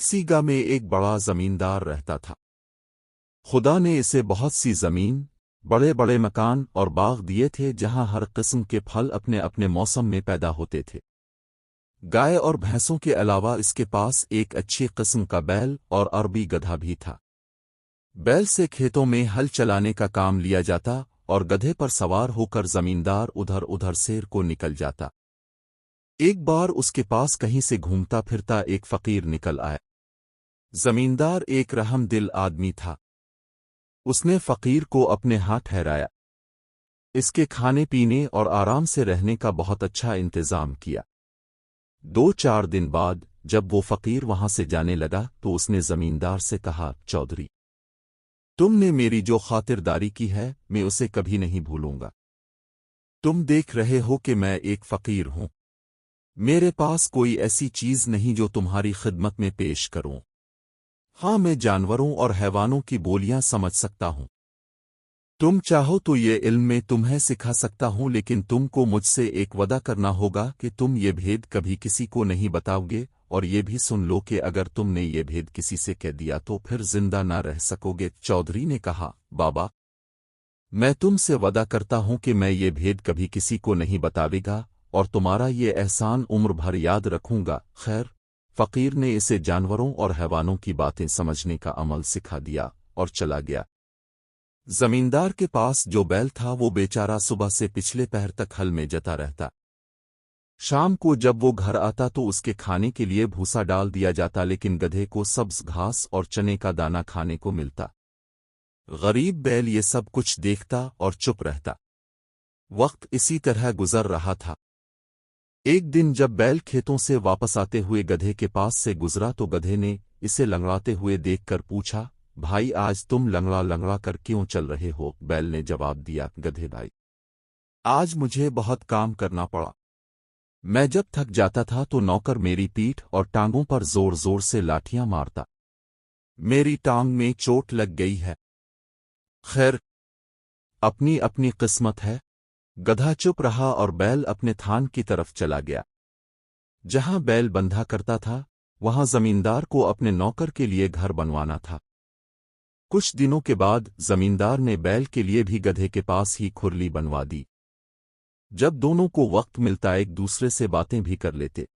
किसी गांव में एक बड़ा जमींदार रहता था। खुदा ने इसे बहुत सी जमीन, बड़े बड़े मकान और बाग दिए थे जहां हर किस्म के फल अपने अपने मौसम में पैदा होते थे। गाय और भैंसों के अलावा इसके पास एक अच्छी किस्म का बैल और अरबी गधा भी था। बैल से खेतों में हल चलाने का काम लिया जाता और गधे पर सवार होकर जमींदार उधर उधर सैर को निकल जाता। एक बार उसके पास कहीं से घूमता फिरता एक फकीर निकल आया। जमींदार एक रहमदिल आदमी था। उसने फकीर को अपने हाथ ठहराया, इसके खाने पीने और आराम से रहने का बहुत अच्छा इंतजाम किया। 2-4 दिन बाद जब वो फकीर वहां से जाने लगा तो उसने जमींदार से कहा, चौधरी, तुमने मेरी जो खातिरदारी की है मैं उसे कभी नहीं भूलूंगा। तुम देख रहे हो कि मैं एक फकीर हूं। मेरे पास कोई ऐसी चीज नहीं जो तुम्हारी खिदमत में पेश करूं। हाँ, मैं जानवरों और हैवानों की बोलियां समझ सकता हूं। तुम चाहो तो ये इल्म मैं तुम्हें सिखा सकता हूं, लेकिन तुमको मुझसे एक वादा करना होगा कि तुम ये भेद कभी किसी को नहीं बताओगे, और ये भी सुन लो कि अगर तुमने ये भेद किसी से कह दिया तो फिर जिंदा ना रह सकोगे। चौधरी ने कहा, बाबा, मैं तुमसे वादा करता हूं कि मैं ये भेद कभी किसी को नहीं बतावेगा और तुम्हारा ये एहसान उम्र भर याद रखूंगा। खैर, फकीर ने इसे जानवरों और हैवानों की बातें समझने का अमल सिखा दिया और चला गया। जमींदार के पास जो बैल था वो बेचारा सुबह से पिछले पहर तक हल में जता रहता। शाम को जब वो घर आता तो उसके खाने के लिए भूसा डाल दिया जाता, लेकिन गधे को सब्ज घास और चने का दाना खाने को मिलता। गरीब बैल ये सब कुछ देखता और चुप रहता। वक्त इसी तरह गुजर रहा था। एक दिन जब बैल खेतों से वापस आते हुए गधे के पास से गुजरा तो गधे ने इसे लंगड़ाते हुए देखकर पूछा, भाई, आज तुम लंगड़ा लंगड़ा कर क्यों चल रहे हो? बैल ने जवाब दिया, गधे भाई, आज मुझे बहुत काम करना पड़ा। मैं जब थक जाता था तो नौकर मेरी पीठ और टांगों पर जोर जोर से लाठियां मारता। मेरी टांग में चोट लग गई है। खैर, अपनी अपनी किस्मत है। गधा चुप रहा और बैल अपने थान की तरफ चला गया। जहां बैल बंधा करता था वहां जमींदार को अपने नौकर के लिए घर बनवाना था। कुछ दिनों के बाद जमींदार ने बैल के लिए भी गधे के पास ही खुरली बनवा दी। जब दोनों को वक्त मिलता एक दूसरे से बातें भी कर लेते।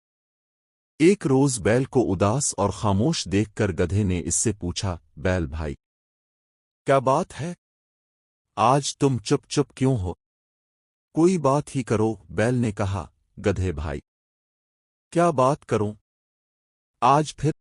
एक रोज बैल को उदास और खामोश देखकर गधे ने इससे पूछा, बैल भाई, क्या बात है? आज तुम चुप चुप क्यों हो? कोई बात ही करो। बैल ने कहा, गधे भाई, क्या बात करूं? आज फिर